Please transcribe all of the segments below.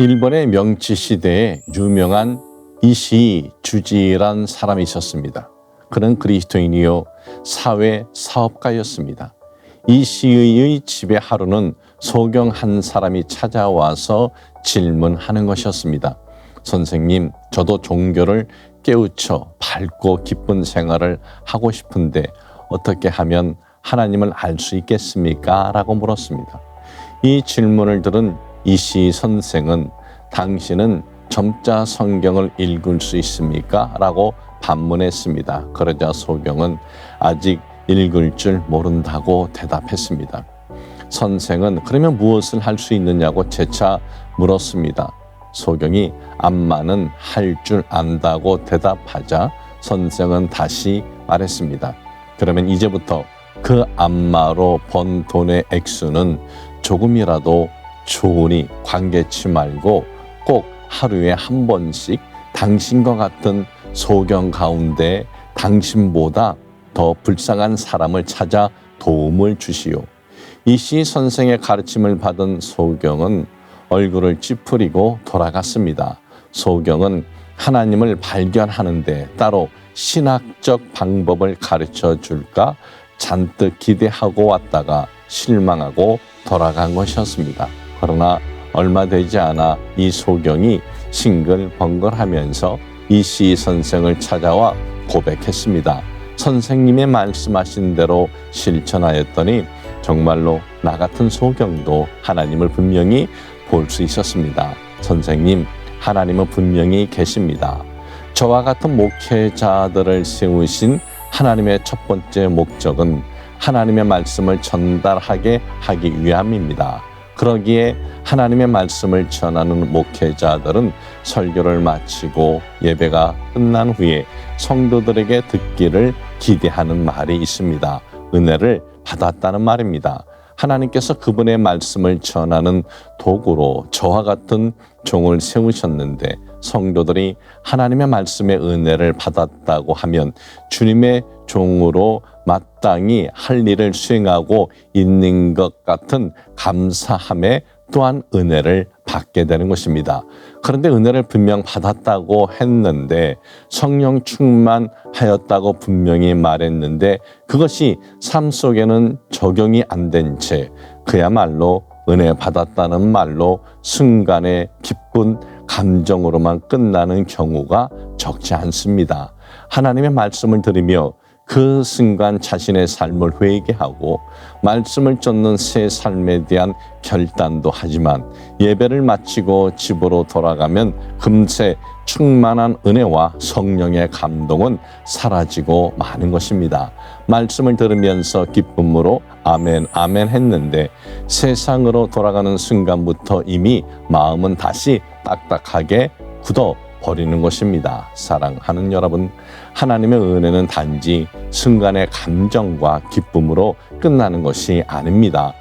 일본의 명치 시대에 유명한 이시 주지란 사람이 있었습니다. 그는 그리스도인이요 사회 사업가였습니다. 이시의 집에 하루는 소경 한 사람이 찾아와서 질문하는 것이었습니다. 선생님, 저도 종교를 깨우쳐 밝고 기쁜 생활을 하고 싶은데 어떻게 하면 하나님을 알 수 있겠습니까? 라고 물었습니다. 이 질문을 들은 이시 선생은 당신은 점자 성경을 읽을 수 있습니까? 라고 반문했습니다. 그러자 소경은 아직 읽을 줄 모른다고 대답했습니다. 선생은 그러면 무엇을 할 수 있느냐고 재차 물었습니다. 소경이 암마는 할 줄 안다고 대답하자 선생은 다시 말했습니다. 그러면 이제부터 그 암마로 번 돈의 액수는 조금이라도 좋으니 관계치 말고 꼭 하루에 한 번씩 당신과 같은 소경 가운데 당신보다 더 불쌍한 사람을 찾아 도움을 주시오. 이시 선생의 가르침을 받은 소경은 얼굴을 찌푸리고 돌아갔습니다. 소경은 하나님을 발견하는데 따로 신학적 방법을 가르쳐 줄까 잔뜩 기대하고 왔다가 실망하고 돌아간 것이었습니다. 그러나 얼마 되지 않아 이 소경이 싱글벙글하면서 이시 선생을 찾아와 고백했습니다. 선생님의 말씀하신 대로 실천하였더니 정말로 나 같은 소경도 하나님을 분명히 볼 수 있었습니다. 선생님, 하나님은 분명히 계십니다. 저와 같은 목회자들을 세우신 하나님의 첫 번째 목적은 하나님의 말씀을 전달하게 하기 위함입니다. 그러기에 하나님의 말씀을 전하는 목회자들은 설교를 마치고 예배가 끝난 후에 성도들에게 듣기를 기대하는 말이 있습니다. 은혜를 받았다는 말입니다. 하나님께서 그분의 말씀을 전하는 도구로 저와 같은 종을 세우셨는데 성도들이 하나님의 말씀의 은혜를 받았다고 하면 주님의 종으로 마땅히 할 일을 수행하고 있는 것 같은 감사함에 또한 은혜를 받게 되는 것입니다. 그런데 은혜를 분명 받았다고 했는데 성령 충만하였다고 분명히 말했는데 그것이 삶 속에는 적용이 안 된 채 그야말로 은혜 받았다는 말로 순간의 기쁜 감정으로만 끝나는 경우가 적지 않습니다. 하나님의 말씀을 들으며 그 순간 자신의 삶을 회개하고 말씀을 쫓는 새 삶에 대한 결단도 하지만 예배를 마치고 집으로 돌아가면 금세 충만한 은혜와 성령의 감동은 사라지고 마는 것입니다. 말씀을 들으면서 기쁨으로 아멘 아멘 했는데 세상으로 돌아가는 순간부터 이미 마음은 다시 딱딱하게 굳어 버리는 것입니다. 사랑하는 여러분, 하나님의 은혜는 단지 순간의 감정과 기쁨으로 끝나는 것이 아닙니다.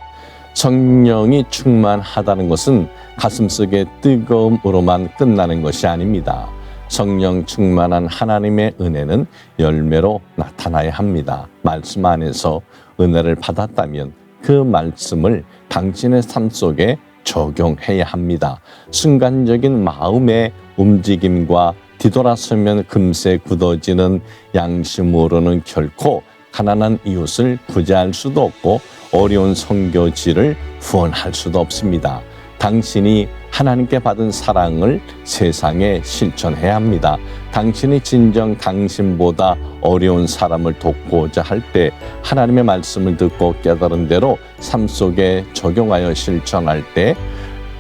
성령이 충만하다는 것은 가슴속의 뜨거움으로만 끝나는 것이 아닙니다. 성령 충만한 하나님의 은혜는 열매로 나타나야 합니다. 말씀 안에서 은혜를 받았다면 그 말씀을 당신의 삶 속에 적용해야 합니다. 순간적인 마음의 움직임과 뒤돌아서면 금세 굳어지는 양심으로는 결코 가난한 이웃을 구제할 수도 없고 어려운 선교지를 후원할 수도 없습니다. 당신이 하나님께 받은 사랑을 세상에 실천해야 합니다. 당신이 진정 당신보다 어려운 사람을 돕고자 할 때 하나님의 말씀을 듣고 깨달은 대로 삶 속에 적용하여 실천할 때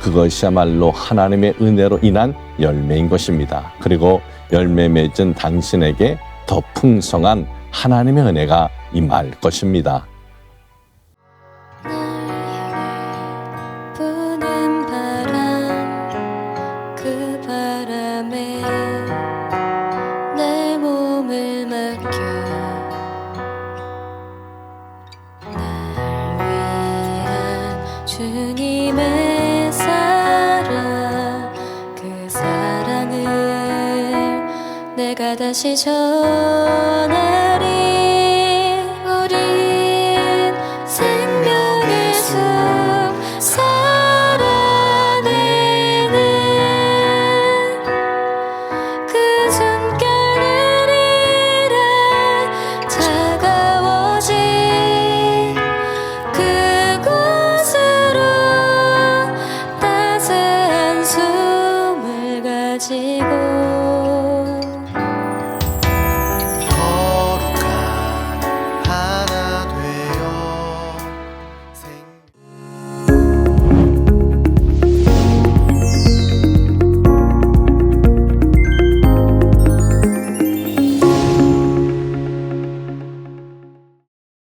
그것이야말로 하나님의 은혜로 인한 열매인 것입니다. 그리고 열매 맺은 당신에게 더 풍성한 하나님의 은혜가 임할 것입니다. 주님의 사랑, 그 사랑을 내가 다시 전하